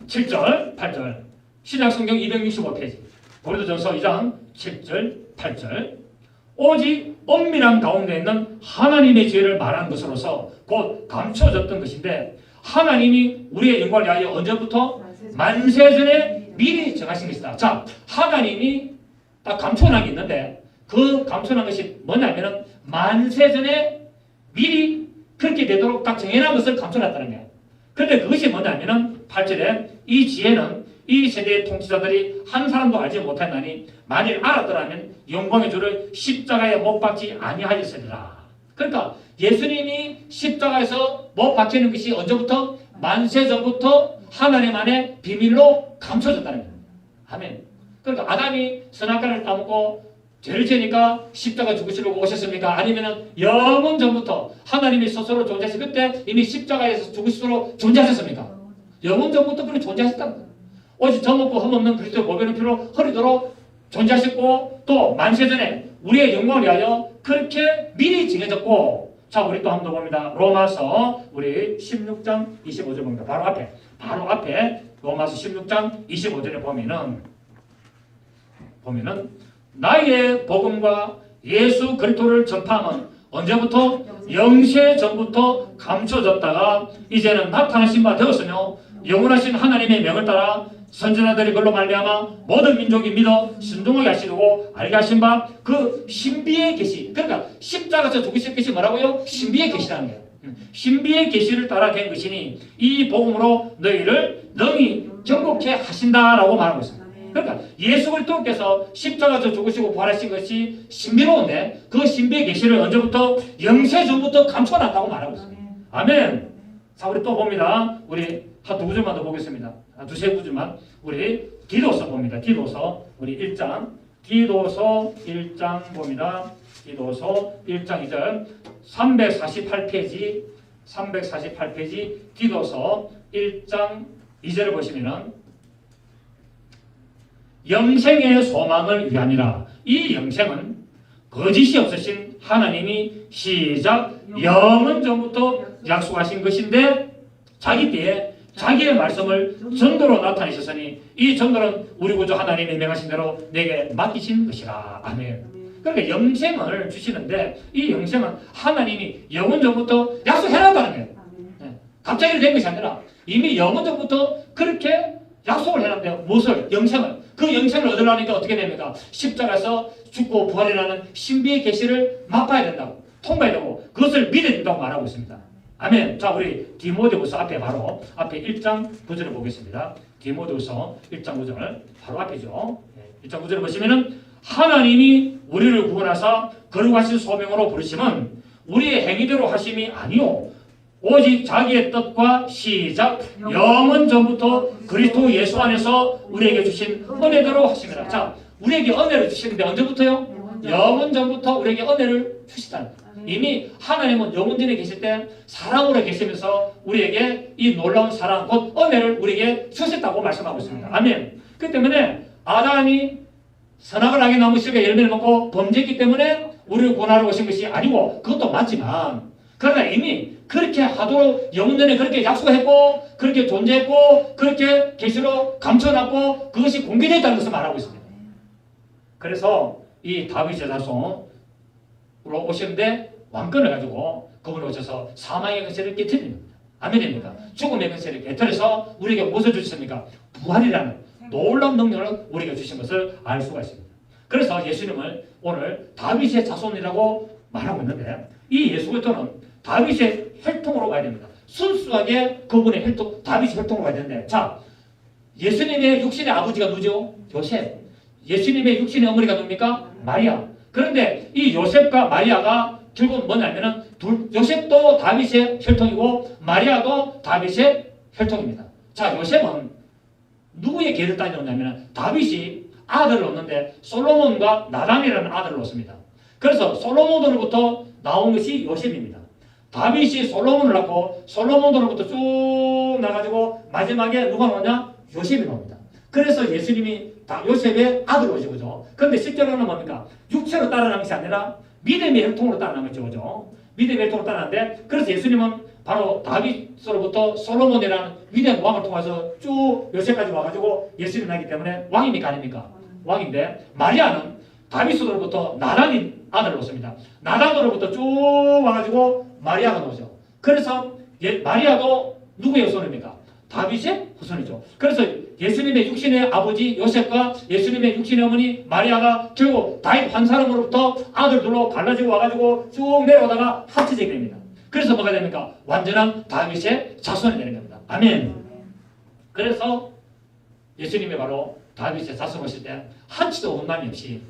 Speaker 1: 7절, 8절 신약성경 265페이지 고린도전서 2장 7절, 8절 오직 엄밀한 가운데 있는 하나님의 지혜를 말하는 것으로서 곧 감춰졌던 것인데 하나님이 우리의 영광을 위하여 언제부터? 만세전에 미리 정하신 것이다. 자, 하나님이 딱 감춰놓은 게 있는데 그 감춰놓은 것이 뭐냐면은 만세전에 미리 그렇게 되도록 딱 정해놓은 것을 감춰놨다는 거예요. 그런데 그것이 뭐냐면은 8절에 이 지혜는 이 세대의 통치자들이 한 사람도 알지 못했나니 만일 알았더라면 영광의 주를 십자가에 못 박지 아니하였으리라. 그러니까 예수님이 십자가에서 못 박히는 것이 언제부터? 만세 전부터 하나님 안에 비밀로 감춰졌다는 겁니다. 아멘. 그러니까 아담이 선악과를 따먹고 죄를 지으니까 십자가 죽으시려고 오셨습니까? 아니면 영원 전부터 하나님이 스스로 존재하시 그때 이미 십자가에서 죽으시도록 존재하셨습니까? 영원 전부터 그렇게 존재하셨다는 거예요. 오직 점없고 흠없는 그리스도의 보배로운 피로 흘리도록 존재하셨고 또 만세전에 우리의 영광을 위하여 그렇게 미리 정해졌고 자, 우리 또 한 번 더 봅니다. 로마서 우리 16장 25절 봅니다. 바로 앞에 로마서 16장 25절에 보면은 나의 복음과 예수 그리스도를 전파함은 언제부터? 영세 전부터 감춰졌다가 이제는 나타나신 바 되었으며 영원하신 하나님의 명을 따라 선지자들이 그걸로 말미암아 모든 민족이 믿어 순종하게 하시고 알게 하신 바 그 신비의 계시 그러니까 십자가에서 죽으실 것이 뭐라고요? 신비의 계시라는 거예요. 신비의 계시를 따라 된 것이니 이 복음으로 너희를 능히 정복해 하신다라고 말하고 있습니다. 그러니까 예수 그리스도께서 십자가에서 죽으시고 부활하신 것이 신비로운데 그 신비의 계시를 언제부터? 영세 전부터 감춰놨다고 말하고 있습니다. 아멘. 자, 우리 또 봅니다. 우리 한 두 구절만 더 보겠습니다. 두세 구절만. 우리 디도서 봅니다. 디도서 우리 1장. 디도서 1장 봅니다. 디도서 1장 2절 348페이지 디도서 1장 2절을 보시면은 영생의 소망을 위하니라. 이 영생은 거짓이 없으신 하나님이 시작 영원 전부터 약속하신 것인데 자기 때에 자기의 말씀을 전도로 나타내셨으니 이 전도는 우리 구주 하나님이 명하신 대로 내게 맡기신 것이라. 아멘. 그러니까 영생을 주시는데 이 영생은 하나님이 영원 전부터 약속해놨다는 거예요. 갑자기 된 것이 아니라 이미 영원 전부터 그렇게 약속을 해놨는데요. 무엇을? 영생을. 그 영생을 얻으려니까 어떻게 됩니까? 십자가에서 죽고 부활이라는 신비의 계시를 맛봐야 된다고 통과해야 되고 그것을 믿어야 된다고 말하고 있습니다. 아멘. 자, 우리 디모데후서 앞에 바로 앞에 1장 9절을 보겠습니다. 디모데후서 1장 9절 바로 앞이죠. 1장 9절을 보시면은 하나님이 우리를 구원하사 거룩하신 소명으로 부르심은 우리의 행위대로 하심이 아니요 오직 자기의 뜻과 시작 영원 전부터 그리스도 예수 안에서 우리에게 주신 은혜대로 하심이라. 자, 우리에게 은혜를 주시는데 언제부터요? 영원 전부터 우리에게 은혜를 주시다. 이미 하나님은 영원 전에 계실 때 사랑으로 계시면서 우리에게 이 놀라운 사랑 곧 은혜를 우리에게 주셨다고 말씀하고 있습니다. 아멘. 그 때문에 아담이 선악을 하게 나무 실과 열매를 먹고 범죄했기 때문에 우리를 구원하러 오신 것이 아니고 그것도 맞지만 그러나 이미 그렇게 하도록 영원 전에 그렇게 약속했고 그렇게 존재했고 그렇게 계시로 감춰놨고 그것이 공개되었다는 것을 말하고 있습니다. 그래서 이 다윗의 자손으로 오셨는데 왕권을 가지고 그분이 오셔서 사망의 근세를 깨뜨립니다. 아멘입니까? 죽음의 근세를 깨뜨려서 우리에게 무엇을 주셨습니까? 부활이라는 놀라운 능력을 우리에게 주신 것을 알 수가 있습니다. 그래서 예수님을 오늘 다윗의 자손이라고 말하고 있는데 이 예수 그리스도는 다윗의 혈통으로 가야 됩니다. 순수하게 그분의 혈통, 다윗의 혈통으로 가야 되는데 자, 예수님의 육신의 아버지가 누구죠? 요셉. 예수님의 육신의 어머니가 누굽니까? 마리아. 그런데 이 요셉과 마리아가 결국은 뭐냐면은 요셉도 다윗의 혈통이고 마리아도 다윗의 혈통입니다. 자, 요셉은 누구의 계를 따졌냐면 다윗이 아들을 얻는데 솔로몬과 나단이라는 아들을 얻습니다. 그래서 솔로몬으로부터 나온 것이 요셉입니다. 다윗이 솔로몬을 낳고 솔로몬으로부터 쭉 나가지고 마지막에 누가 나오냐? 요셉이 나옵니다. 그래서 예수님이 요셉의 아들로죠, 그죠? 그런데 실제로는 뭡니까? 육체로 따라난 것이 아니라 믿음의 혈통으로 따라난 거죠, 그죠? 믿음의 혈통으로 따라났는데 그래서 예수님은 바로 다윗으로부터 솔로몬이라는 위대한 왕을 통해서 쭉 요셉까지 와가지고 예수님이 나기 때문에 왕입니까, 아닙니까? 왕인데 마리아는 다윗으로부터 나단인 아들을 얻습니다. 나단으로부터 쭉 와가지고 마리아가 나오죠. 그래서 마리아도 누구의 후손입니까? 다윗의 후손이죠. 그래서 예수님의 육신의 아버지 요셉과 예수님의 육신의 어머니 마리아가 결국 다윗 한 사람으로부터 아들들로 갈라지고 와가지고 쭉 내려오다가 합쳐지게 됩니다. 그래서 뭐가 됩니까? 완전한 다윗의 자손이 되는 겁니다. 아멘. 그래서 예수님이 바로 다윗의 자손 오실 때 한치도 혼남이 없이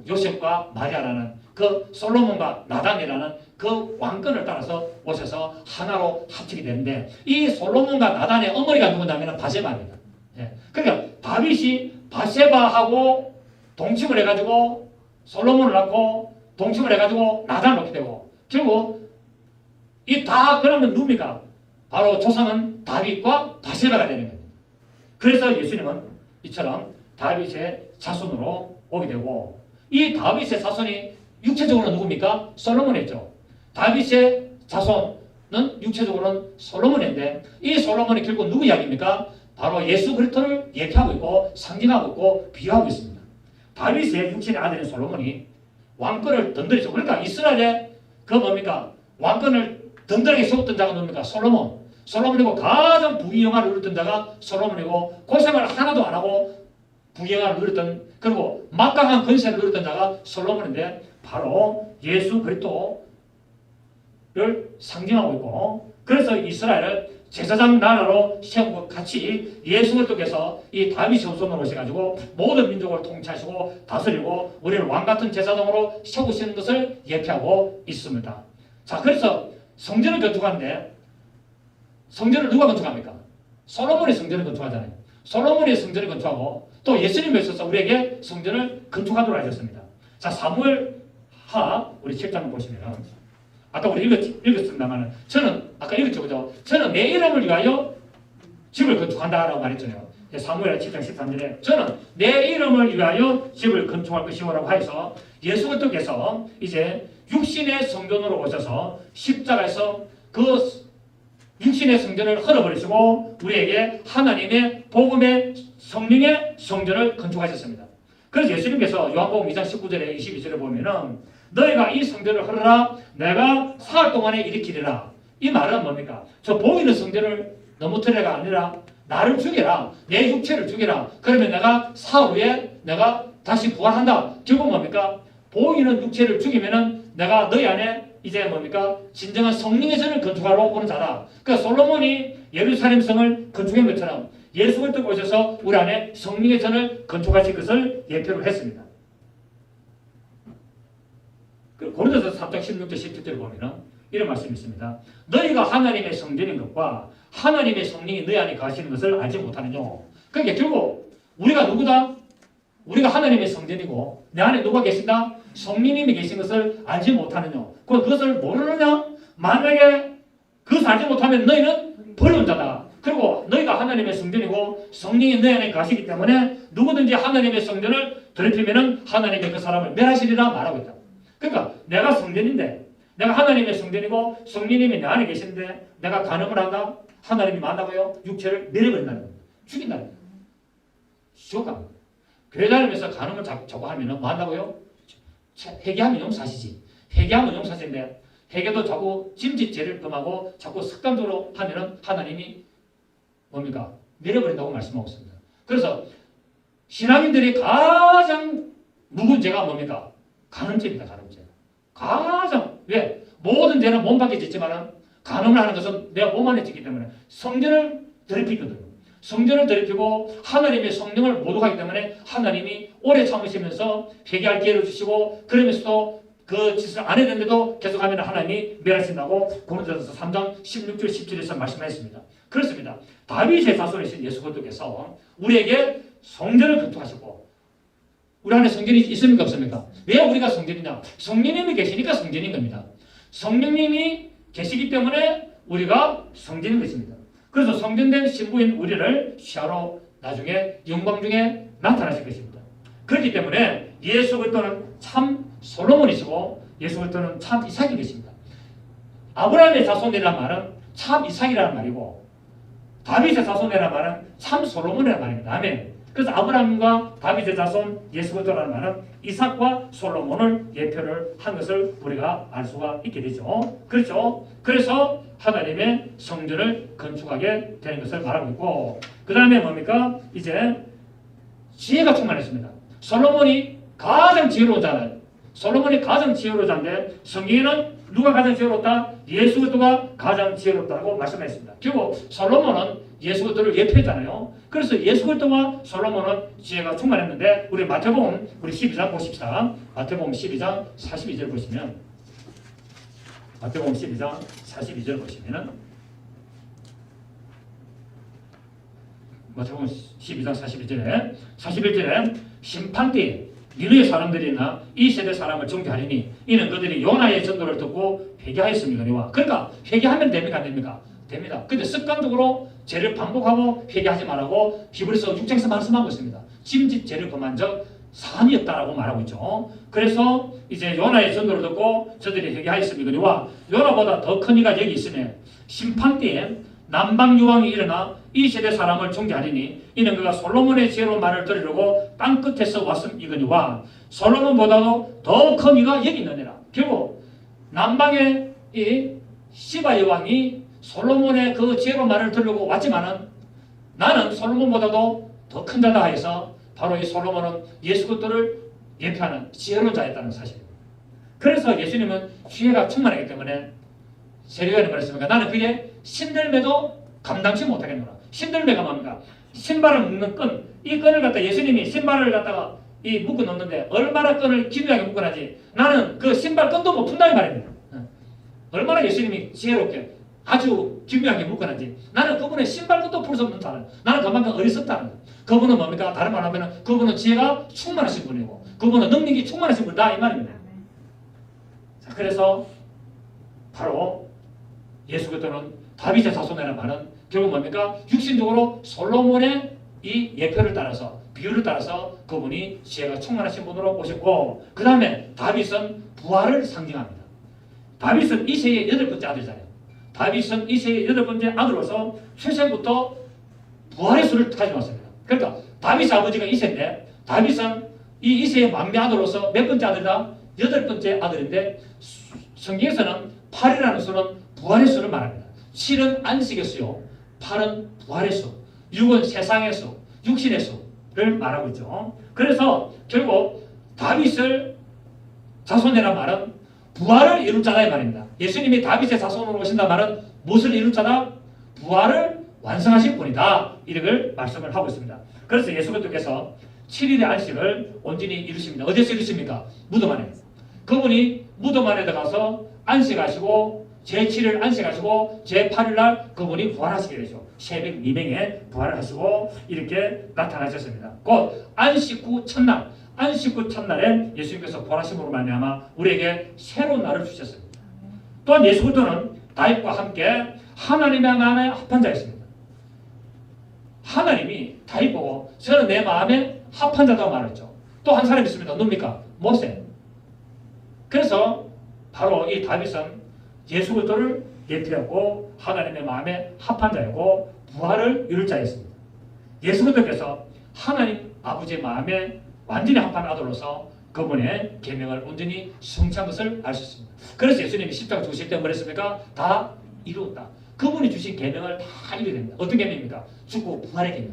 Speaker 1: 요셉과 마리아라는 그 솔로몬과 나단이라는 그 왕권을 따라서 오셔서 하나로 합치게 되는데 이 솔로몬과 나단의 어머니가 누구냐면 바세바입니다. 예. 그러니까 다윗이 바세바하고 동침을 해가지고 솔로몬을 낳고 동침을 해가지고 나단을 낳게 되고 결국 이 다 그러면 누굽니까? 바로 조상은 다윗과 바세바가 되는 겁니다. 그래서 예수님은 이처럼 다윗의 자손으로 오게 되고 이 다윗의 자손이 육체적으로는 누굽니까? 솔로몬이었죠. 다윗의 자손은 육체적으로는 솔로몬인데 이 솔로몬이 결국 누구 이야기입니까? 바로 예수 그리스도를 얘기하고 있고 상징하고 있고 비유하고 있습니다. 다윗의 육신의 아들인 솔로몬이 왕권을 든든히 그러니까 이스라엘의 그 뭡니까? 왕권을 든든하게 세웠던 자가 누굽니까? 솔로몬. 솔로몬이고 가장 부귀영화를 누렸던 자가 솔로몬이고 고생을 하나도 안 하고 부귀영화를 누렸던 그리고 막강한 권세를 누렸던 자가 솔로몬인데 바로 예수 그리스도를 상징하고 있고 그래서 이스라엘을 제사장 나라로 세운 것 같이 예수 그리스도께서 이 다윗의 후손으로 오셔가지고 모든 민족을 통치하시고 다스리고 우리를 왕같은 제사장으로 세우시는 것을 예표하고 있습니다. 자, 그래서 성전을 건축하는데 성전을 누가 건축합니까? 솔로몬이 성전을 건축하잖아요. 솔로몬이 성전을 건축하고 또 예수님이 오셔서 우리에게 성전을 건축하도록 하셨습니다. 자, 사무엘하 우리 7장을 보시면 아까 우리 읽었습니다만 저는 아까 읽었죠, 그죠? 저는 내 이름을 위하여 집을 건축한다라고 말했잖아요. 사무엘 7장 13절에 저는 내 이름을 위하여 집을 건축할 것이오라고 하여서 예수 그리스도께서 이제 육신의 성전으로 오셔서 십자가에서 그 육신의 성전을 헐어버리시고 우리에게 하나님의 복음의 성령의 성전을 건축하셨습니다. 그래서 예수님께서 요한복음 2장 19절에 22절에 보면은 너희가 이 성전을 헐어라 내가 사흘 동안에 일으키리라. 이 말은 뭡니까? 저 보이는 성전을 넘어뜨려가 아니라 나를 죽여라. 내 육체를 죽여라. 그러면 내가 사흘 후에 내가 다시 부활한다. 결국 뭡니까? 보이는 육체를 죽이면은 내가 너희 안에 이제 뭡니까? 진정한 성령의 전을 건축하러 오는 자다. 그러니까 솔로몬이 예루살렘 성을 건축한 것처럼 예수 그리스도 오셔서 우리 안에 성령의 전을 건축하실 것을 예표를 했습니다. 고린도서 3장 16절 17절을 보면은 이런 말씀이 있습니다. 너희가 하나님의 성전인 것과 하나님의 성령이 너희 안에 거하시는 것을 알지 못하느냐. 그러니까 결국 우리가 누구다? 우리가 하나님의 성전이고 내 안에 누가 계신다? 성령님이 계신 것을 알지 못하느냐. 그것을 모르느냐? 만약에 그것을 알지 못하면 너희는 버려온 자다. 그리고 너희가 하나님의 성전이고 성령이 너희 안에 가시기 때문에 누구든지 하나님의 성전을 더럽히면 하나님의 그 사람을 멸하시리라 말하고 있다. 그러니까 내가 성전인데 내가 하나님의 성전이고 성령님이 내 안에 계신데 내가 간음을 한다? 하나님이 만다고요? 육체를 내려버린다는 겁니다. 죽인다는 겁니다. 지옥 교회 다니면서 간음을 자꾸 하면 뭐 한다고요? 회개하면 용서하시지. 회개하면 용서하시는데 회개도 자꾸 짐짓죄를 범하고 자꾸 습관적으로 하면은 하나님이 뭡니까? 내려버린다고 말씀하고 있습니다. 그래서 신앙인들이 가장 묵은 죄가 뭡니까? 간음죄입니다. 간음죄. 가장 왜? 모든 죄는 몸 밖에 짓지만 간음을 하는 것은 내가 몸 안에 짓기 때문에 성전을 더럽히거든요. 성전을 더럽히고 하나님의 성령을 모독하기 때문에 하나님이 오래 참으시면서 회개할 기회를 주시고 그러면서도 그 짓을 안 했는데도 계속하면 하나님이 멸하신다고 고린도전서 3장 16절 17절에서 말씀하셨습니다. 그렇습니다. 다윗의 자손이신 예수 그리스도께서 우리에게 성전을 건축하셨고 우리 안에 성전이 있습니까 없습니까? 왜 우리가 성전이냐? 성령님이 계시니까 성전인 겁니다. 성령님이 계시기 때문에 우리가 성전인 것입니다. 그래서 성전된 신부인 우리를 시하러 나중에 영광 중에 나타나실 것입니다. 그렇기 때문에 예수 그리스도는 참 솔로몬이시고 예수 그리스도는 참 이삭인 것입니다. 아브라함의 자손이라는 말은 참 이삭이라는 말이고 다윗의 자손이라는 말은 참 솔로몬이라는 말입니다. 아멘. 그래서 아브라함과 다윗의 자손 예수 그리스도라는 말은 이삭과 솔로몬을 예표를 한 것을 우리가 알 수가 있게 되죠. 그렇죠? 그래서 하나님의 성전을 건축하게 되는 것을 말하고 있고 그 다음에 뭡니까? 이제 지혜가 충만했습니다. 솔로몬이 가장 지혜로운 자는 솔로몬이 가장 지혜로운 자인데 성경에는 누가 가장 지혜롭다? 예수 그리스도가 가장 지혜롭다고 말씀했습니다. 결국 솔로몬은 예수 그리스도를 예표했잖아요. 그래서 예수 그리스도와 솔로몬은 지혜가 충만했는데 우리 마태복음 우리 12장 보십시다. 마태복음 12장 42절 보시면 마태복음 12장 42절 보시면은 마태복음 12장 41절에 심판때에 니느의 사람들이나 이 세대 사람을 정죄하리니 이는 그들이 요나의 전도를 듣고 회개하였습니다니와. 그러니까 회개하면 됩니까 안 됩니까? 됩니다. 근데 습관적으로 죄를 반복하고 회개하지 말라고 히브리서 6장에서 말씀하고 있습니다. 짐짓 죄를 범한 적 사함이 없다라고 말하고 있죠. 그래서 이제 요나의 전도를 듣고 저들이 회개하였습니다니와 요나보다 더 큰 이가 여기 있으며 심판 때에 남방 유황이 일어나 이 세대 사람을 정죄하리니 이는 그가 솔로몬의 지혜로운 말을 들으려고 땅 끝에서 왔음이거니와 솔로몬보다도 더 큰 이가 여기 있느니라. 결국 남방의 이 시바 여왕이 솔로몬의 그 지혜로운 말을 들으려고 왔지만은 나는 솔로몬보다도 더 큰 자다 해서 바로 이 솔로몬은 예수 그리스도를 예표하는 지혜로운 자였다는 사실입니다. 그래서 예수님은 지혜가 충만하기 때문에 세례요한이 말했습니까? 나는 그의 신들매도 감당치 못하겠노라. 신들매가 뭡니까? 신발을 묶는 끈. 이 끈을 갖다 예수님이 신발을 갖다가 이 묶어 놓는데 얼마나 끈을 기묘하게 묶어놨지. 나는 그 신발 끈도 못 푼다 이 말입니다. 얼마나 예수님이 지혜롭게 아주 기묘하게 묶어놨지. 나는 그분의 신발 끈도 풀 수 없는 자는 나는 그만큼 어리석다는 거예요. 그분은 뭡니까? 다른 말로 하면 그분은 지혜가 충만하신 분이고 그분은 능력이 충만하신 분이다 이 말입니다. 자, 그래서 바로 예수 그리스도는 다윗의 자손이라는 말은 결국 뭡니까? 육신적으로 솔로몬의 이 예표를 따라서 비유를 따라서 그분이 지혜가 충만하신 분으로 오셨고 그 다음에 다윗은 부활을 상징합니다. 다윗은 이새의 8번째 아들이잖아요. 다윗은 이새의 8번째 아들로서 출생부터 부활의 수를 가져왔습니다. 그러니까 다윗의 아버지가 이새인데 다윗은 이 이새의 막내 아들로서 몇 번째 아들이다? 8번째 아들인데 성경에서는 8이라는 수는 부활의 수를 말합니다. 7은 안식의 수요. 8은 부활의 수. 6은 세상의 수. 육신의 수를 말하고 있죠. 그래서 결국 다윗을 자손이라는 말은 부활을 이룰 자다 이 말입니다. 예수님이 다윗의 자손으로 오신다 말은 무엇을 이룰 자다? 부활을 완성하신 분이다. 이를 말씀을 하고 있습니다. 그래서 예수 그리스도께서 7일의 안식을 온전히 이루십니다. 어디서 이루십니까? 무덤 안에. 그분이 무덤 안에 들어가서 안식하시고 제7일 안식하시고 제8일 날 그분이 부활하시게 되죠. 새벽 미명에 부활을 하시고 이렇게 나타나셨습니다. 곧 안식 후 첫날, 안식 후 첫날에 예수님께서 부활하심으로 말미암아 우리에게 새로운 날을 주셨습니다. 또한 예수 그리스도는 다윗과 함께 하나님의 마음에 합한 자였습니다. 하나님이 다윗 보고 저는 내 마음에 합한 자라고 말했죠. 또 한 사람이 있습니다. 누굽니까? 모세. 그래서 바로 이 다윗은 예수 그리스도를 예표했고 하나님의 마음에 합한 자였고 부활을 이룰 자였습니다. 예수 그리스도께서 하나님 아버지의 마음에 완전히 합한 아들로서 그분의 계명을 온전히 성취한 것을 알 수 있습니다. 그래서 예수님이 십자가 죽으실 때 뭐랬습니까? 다 이루었다. 그분이 주신 계명을 다 이루게 됩니다. 어떤 계명입니까? 죽고 부활의 계명.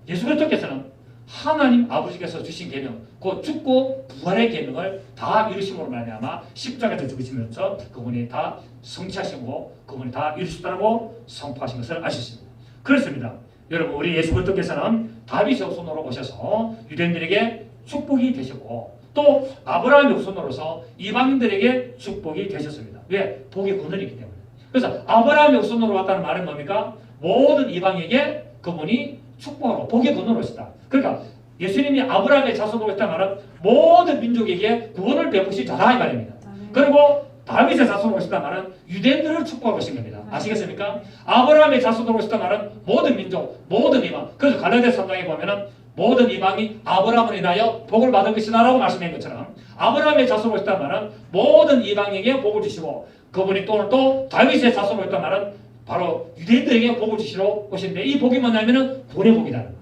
Speaker 1: 예수 그리스도께서는 하나님 아버지께서 주신 계명, 그 죽고 부활의 계명을 다 이루심으로 말미암아 십자가에서 죽으시면서 그분이 다 성취하시고 그분이 다 이루셨다고 선포하신 것을 알 수 있습니다. 그렇습니다. 여러분, 우리 예수 그리스도께서는 다윗의 후손으로 오셔서 유대인들에게 축복이 되셨고 또 아브라함의 후손으로서 이방인들에게 축복이 되셨습니다. 왜? 복의 근원이기 때문에. 그래서 아브라함의 후손으로 왔다는 말은 뭡니까? 모든 이방에게 그분이 축복하고 복의 근원으로 오시다. 그러니까 예수님이 아브라함의 자손으로 했다는 말은 모든 민족에게 구원을 베푸신 자다 이 말입니다. 그리고 다윗의 자손으로 오셨다는 말은 유대인들을 축복하고 오신 겁니다. 아시겠습니까? 아브라함의 자손으로 오셨다는 말은 모든 민족, 모든 이방. 그래서 갈라디아서 3장에 보면은 모든 이방이 아브라함을 인하여 복을 받을 것이다라고 말씀한 것처럼 아브라함의 자손으로 오셨다는 말은 모든 이방에게 복을 주시고 그분이 또 다윗의 자손으로 오셨다는 말은 바로 유대인들에게 복을 주시러 오셨는데 이 복이 뭐냐면은 구원의 복이다.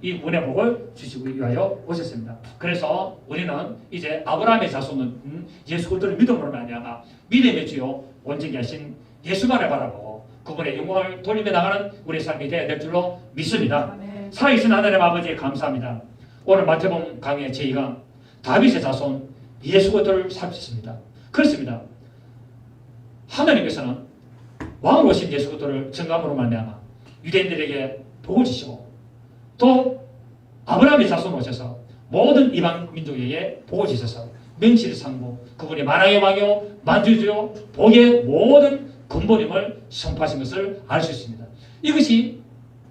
Speaker 1: 이 구원의 복을 주시기 위하여 오셨습니다. 그래서 우리는 이제 아브라함의 자손은 예수 그리스도를 믿음으로 말미암아 믿음의 주요 원증이 하신 예수만을 바라보고 그분의 영광을 돌리며 나가는 우리의 삶이 되어야 될 줄로 믿습니다. 살아계신 하나님 아버지 감사합니다. 오늘 마태복음 강의 제2강 다윗의 자손 예수 그리스도를 살피셨습니다. 그렇습니다. 하나님께서는 왕으로 오신 예수 그리스도를 증감으로 말미암아 유대인들에게 복을 주시고 또 아브라함의 자손으로 오셔서 모든 이방 민족에게 복을 주셔서 명실의 상부 그분이 만왕의 왕이요 만주주요 복의 모든 근본임을 선포하신 것을 알 수 있습니다. 이것이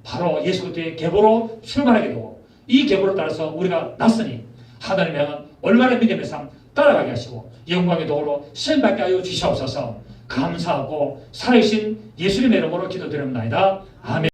Speaker 1: 바로 예수 그리스도의 계보로 출발하게 되고 이 계보를 따라서 우리가 났으니 하나님의 향한 올바른 믿음의 삶 따라가게 하시고 영광의 도로 쓰임받게 하여 주시옵소서. 감사하고 살아계신 예수님의 이름으로 기도드립니다. 아멘.